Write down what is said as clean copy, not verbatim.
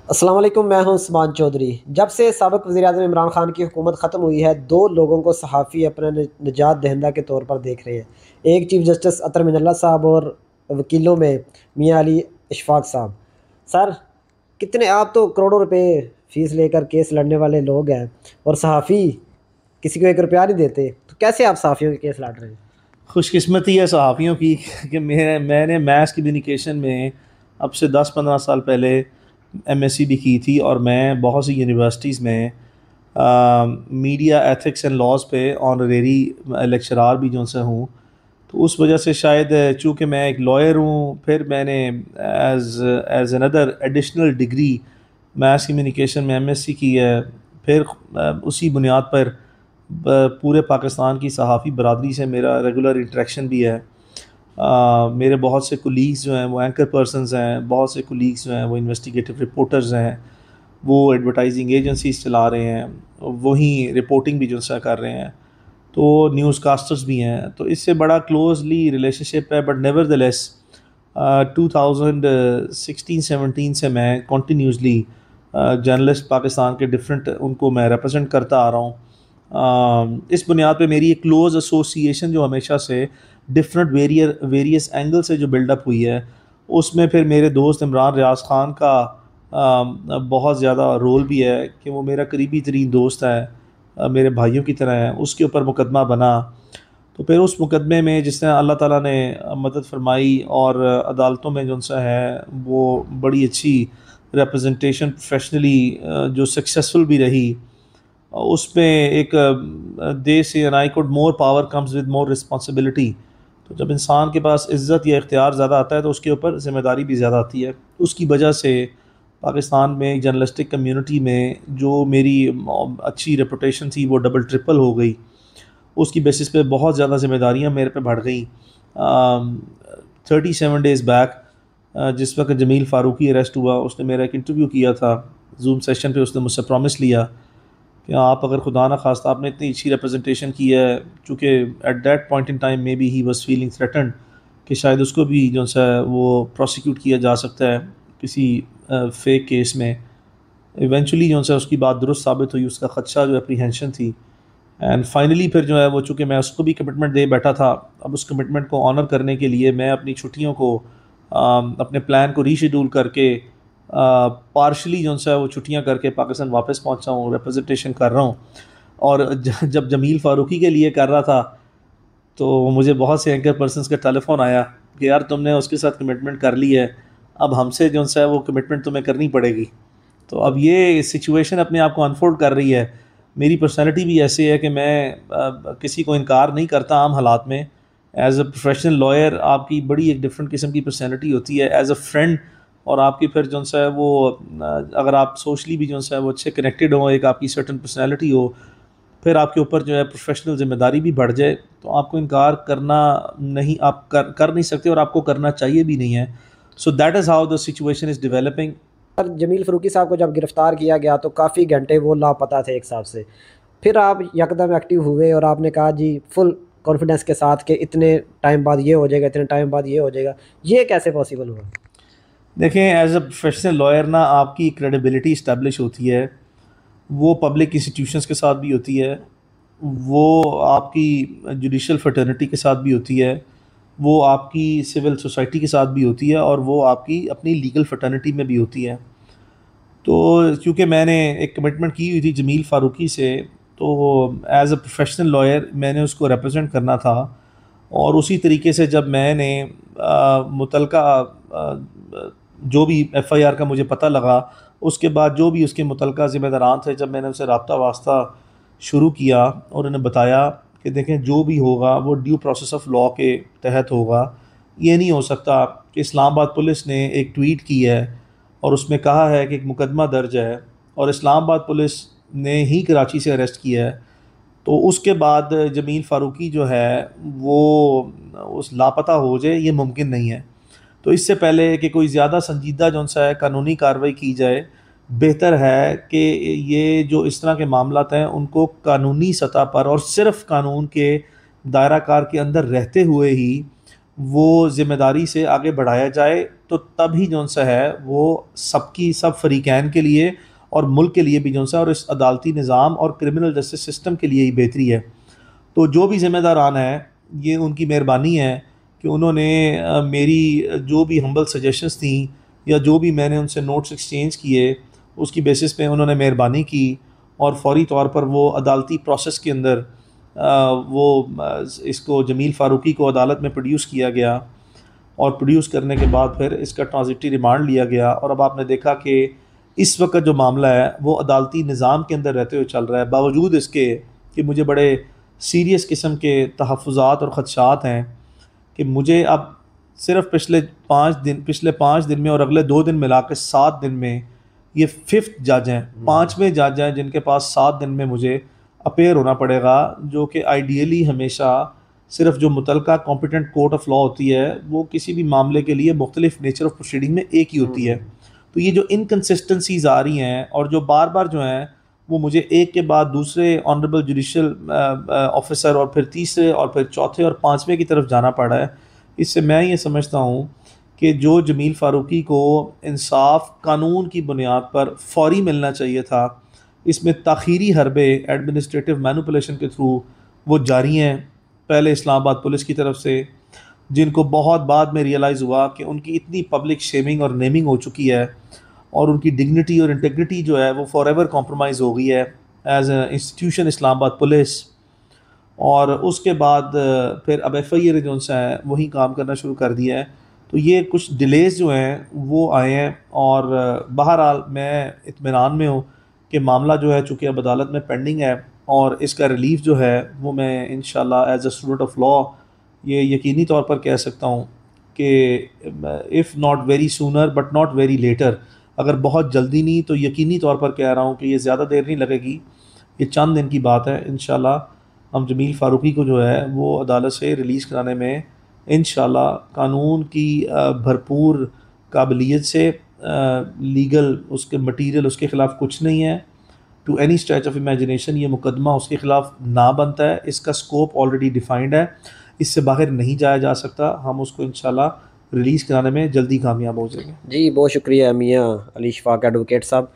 अस्सलाम वालेकुम। मैं हूं उस्मान चौधरी। जब से साबिक़ वज़ीर-ए-आज़म इमरान खान की हुकूमत ख़त्म हुई है, दो लोगों को सहाफ़ी अपने निजात दहिंदा के तौर पर देख रहे हैं। एक चीफ़ जस्टिस अतर मिनल्ला साहब और वकीलों में मियां अली इशफ़ाक़ साहब। सर, कितने आप तो करोड़ों रुपए फ़ीस लेकर केस लड़ने वाले लोग हैं और सहाफ़ी किसी को 1 रुपया नहीं देते, तो कैसे आप सहाफ़ियों के केस लड़ रहे हैं? खुशकिस्मती है सहाफ़ियों की कि मैंने मैस कम्युनिकेशन में अब से 10-15 साल पहले एमएससी भी की थी, और मैं बहुत सी यूनिवर्सिटीज़ में मीडिया एथिक्स एंड लॉज पे ऑनरेरी लेक्चरार भी जो से हूँ। तो उस वजह से शायद चूँकि मैं एक लॉयर हूँ, फिर मैंने as as another additional degree mass communication में एमएससी की है। फिर उसी बुनियाद पर पूरे पाकिस्तान की सहाफ़ी बरदरी से मेरा रेगुलर इंटरेक्शन भी है। मेरे बहुत से कुलीग्स जो हैं वो एंकर पर्सन्स हैं, बहुत से कुलीग्स जो हैं वो इन्वेस्टिगेटिव रिपोर्टर्स हैं, वो एडवर्टाइजिंग एजेंसीज चला रहे हैं, वहीं रिपोर्टिंग भी जो सा कर रहे हैं, तो न्यूज़ कास्टर्स भी हैं। तो इससे बड़ा क्लोजली रिलेशनशिप है। बट नेवरदलेस 2016-17 से मैं कॉन्टीन्यूसली जर्नलिस्ट पाकिस्तान के डिफरेंट उनको मैं रिप्रेजेंट करता आ रहा हूँ। इस बुनियाद पे मेरी एक क्लोज़ एसोसिएशन जो हमेशा से डिफरेंट वेरियस एंगल से जो बिल्डअप हुई है, उसमें फिर मेरे दोस्त इमरान रियाज ख़ान का बहुत ज़्यादा रोल भी है कि वो मेरा करीबी तरीन दोस्त है, मेरे भाइयों की तरह है। उसके ऊपर मुकदमा बना, तो फिर उस मुकदमे में जिसने अल्लाह ताला ने मदद फरमाई और अदालतों में जो सा है वो बड़ी अच्छी रिप्रेजेंटेशन प्रोफेशनली जो सक्सेसफुल भी रही। उसमें एक they say and I quote more power comes with more responsibility. तो जब इंसान के पास इज़्ज़त या इख्तियार ज़्यादा आता है तो उसके ऊपर ज़िम्मेदारी भी ज़्यादा आती है। उसकी वजह से पाकिस्तान में जर्नलिस्टिक कम्युनिटी में जो मेरी अच्छी रेपुटेशन थी वो डबल ट्रिपल हो गई। उसकी बेसिस पे बहुत ज़्यादा ज़िम्मेदारियाँ मेरे पे बढ़ गई। 37 डेज़ बैक जिस वक्त जमील फ़ारूकी अरेस्ट हुआ, उसने मेरा एक इंटरव्यू किया था जूम सेशन पे। उसने मुझसे प्रॉमिस लिया कि आप अगर खुदा न खास्ता आपने इतनी अच्छी रिप्रेजेंटेशन की है, चूँकि at that point in time may be he was feeling threatened कि शायद उसको भी जो सा वो प्रोसिक्यूट किया जा सकता है किसी फेक केस में। इवेंचुअली जो सा उसकी बात दुरुस्त साबित हुई, उसका ख़दशा जो अप्रीहेंशन थी, एंड फाइनली फिर जो है वो, चूँकि मैं उसको भी कमिटमेंट दे बैठा था, अब उस कमिटमेंट को ऑनर करने के लिए मैं अपनी छुट्टियों को अपने प्लान को रीशेड्यूल करके पार्शली जो सा वो छुट्टियां करके पाकिस्तान वापस पहुंचा हूँ, रिप्रेजेंटेशन कर रहा हूँ। और जब जमील फ़ारूकी के लिए कर रहा था तो मुझे बहुत से एंकर पर्सनस का टेलीफोन आया कि यार तुमने उसके साथ कमिटमेंट कर ली है, अब हमसे जो सा वो कमिटमेंट तुम्हें करनी पड़ेगी। तो अब ये सिचुएशन अपने आप को अनफोल्ड कर रही है। मेरी पर्सनैलिटी भी ऐसी है कि मैं किसी को इनकार नहीं करता आम हालात में। एज अ प्रोफेशनल लॉयर आपकी बड़ी एक डिफरेंट किस्म की पर्सनैलिटी होती है। एज अ फ्रेंड और आपकी फिर जो सा है वो अगर आप सोशली भी जो सा है वो अच्छे कनेक्टेड हो, एक आपकी सर्टन पर्सनैलिटी हो, फिर आपके ऊपर जो है प्रोफेशनल ज़िम्मेदारी भी बढ़ जाए, तो आपको इनकार करना नहीं, आप कर नहीं सकते और आपको करना चाहिए भी नहीं है। So that is how the situation is developing. Sir, Jameel Farooqui sahab को जब गिरफ़्तार किया गया तो काफ़ी घंटे वो लापता थे एक हिसाब से। फिर आप यकदम एक्टिव हुए और आपने कहा जी फुल कॉन्फिडेंस के साथ कि इतने टाइम बाद ये हो जाएगा, इतने टाइम बाद ये हो जाएगा। ये कैसे पॉसिबल हुआ? देखें, एज अ प्रोफेशनल लॉयर ना आपकी क्रेडिबिलिटी इस्टेब्लिश होती है, वो पब्लिक इंस्टीट्यूशंस के साथ भी होती है, वो आपकी जुडिशल फ्रेटर्निटी के साथ भी होती है, वो आपकी सिविल सोसाइटी के साथ भी होती है, और वो आपकी अपनी लीगल फ्रेटर्निटी में भी होती है। तो क्योंकि मैंने एक कमिटमेंट की हुई थी जमील फ़ारूकी से, तो एज अ प्रोफेशनल लॉयर मैंने उसको रिप्रेजेंट करना था। और उसी तरीके से जब मैंने मुतलका जो भी एफआईआर का मुझे पता लगा, उसके बाद जो भी उसके मुतलका ज़िम्मेदारान थे, जब मैंने उनसे रब्ता वास्ता शुरू किया और उन्हें बताया कि देखें जो भी होगा वो ड्यू प्रोसेस ऑफ लॉ के तहत होगा। ये नहीं हो सकता कि इस्लामाबाद पुलिस ने एक ट्वीट की है और उसमें कहा है कि एक मुकदमा दर्ज है, और इस्लामाबाद पुलिस ने ही कराची से अरेस्ट किया है, तो उसके बाद जमील फ़ारूकी जो है वो उस लापता हो जाए, ये मुमकिन नहीं है। तो इससे पहले कि कोई ज़्यादा संजीदा जो सा है कानूनी कार्रवाई की जाए, बेहतर है कि ये जो इस तरह के मामलात हैं उनको कानूनी सतह पर और सिर्फ़ कानून के दायरा कार के अंदर रहते हुए ही वो ज़िम्मेदारी से आगे बढ़ाया जाए, तो तभी जो सा है वो सबकी सब फरीकैन के लिए और मुल्क के लिए भी जो सा और इस अदालती निज़ाम और क्रिमिनल जस्टिस सिस्टम के लिए ही बेहतरी है। तो जो भी ज़िम्मेदारान है ये उनकी मेहरबानी है कि उन्होंने मेरी जो भी हम्बल सजेशंस थी या जो भी मैंने उनसे नोट्स एक्सचेंज किए उसकी बेसिस पे उन्होंने मेहरबानी की और फौरी तौर पर वो अदालती प्रोसेस के अंदर इसको जमील फ़ारूकी को अदालत में प्रोड्यूस किया गया और प्रोड्यूस करने के बाद फिर इसका ट्रांजिटरी रिमांड लिया गया। और अब आपने देखा कि इस वक्त जो मामला है वो अदालती निज़ाम के अंदर रहते हुए चल रहा है, बावजूद इसके कि मुझे बड़े सीरियस किस्म के तहफ़्फ़ुज़ात और ख़दशात हैं कि मुझे अब सिर्फ पिछले 5 दिन में और अगले 2 दिन मिला के 7 दिन में ये 5th जज हैं, 5वें जज हैं जिनके पास 7 दिन में मुझे अपेयर होना पड़ेगा, जो कि आइडियली हमेशा सिर्फ जो मुतलका कॉम्पिटेंट कोर्ट ऑफ लॉ होती है वो किसी भी मामले के लिए मुख्तलिफ नेचर ऑफ प्रोसीडिंग में एक ही होती है। तो ये जो इनकन्सिस्टेंसीज आ रही हैं और जो बार बार जो हैं वो मुझे एक के बाद दूसरे ऑनरेबल जुडिशल ऑफिसर और फिर तीसरे और फिर चौथे और 5वें की तरफ जाना पड़ा है, इससे मैं ये समझता हूँ कि जो जमील फ़ारूकी को इंसाफ कानून की बुनियाद पर फौरी मिलना चाहिए था, इसमें ताख़ीरी हरबे एडमिनिस्ट्रेटिव मैनिपुलेशन के थ्रू वो जारी हैं। पहले इस्लामाबाद पुलिस की तरफ से, जिनको बहुत बाद में रियलाइज़ हुआ कि उनकी इतनी पब्लिक शेमिंग और नेमिंग हो चुकी है और उनकी डिग्निटी और इंटेग्रिटी जो है वो फॉरएवर कॉम्प्रोमाइज़ हो गई है as a institution Islamabad police. और उसके बाद फिर अब FIA जो सा है वही काम करना शुरू कर दिया है। तो ये कुछ डिलेज़ जो हैं वो आए हैं और बहरहाल मैं इत्मीनान में हूँ कि मामला जो है चूँकि अब अदालत में पेंडिंग है और इसका रिलीफ जो है वो मैं इंशाल्लाह as a student of law ये यकीनी तौर पर कह सकता हूँ कि if not very sooner but not very later, अगर बहुत जल्दी नहीं तो यकीनी तौर पर कह रहा हूँ कि ये ज़्यादा देर नहीं लगेगी, ये चंद दिन की बात है। इंशाल्लाह हम जमील फ़ारूकी को जो है वो अदालत से रिलीज़ कराने में इंशाल्लाह कानून की भरपूर काबिलियत से, लीगल उसके मटीरियल उसके ख़िलाफ़ कुछ नहीं है, to any stretch of imagination ये मुकदमा उसके ख़िलाफ़ ना बनता है, इसका स्कोप ऑलरेडी डिफाइंड है, इससे बाहर नहीं जाया जा सकता। हम उसको इंशाल्लाह रिलीज़ कराने में जल्दी कामयाब हो जाएंगे। जी बहुत शुक्रिया मियाँ अली इशफाक एडवोकेट साहब।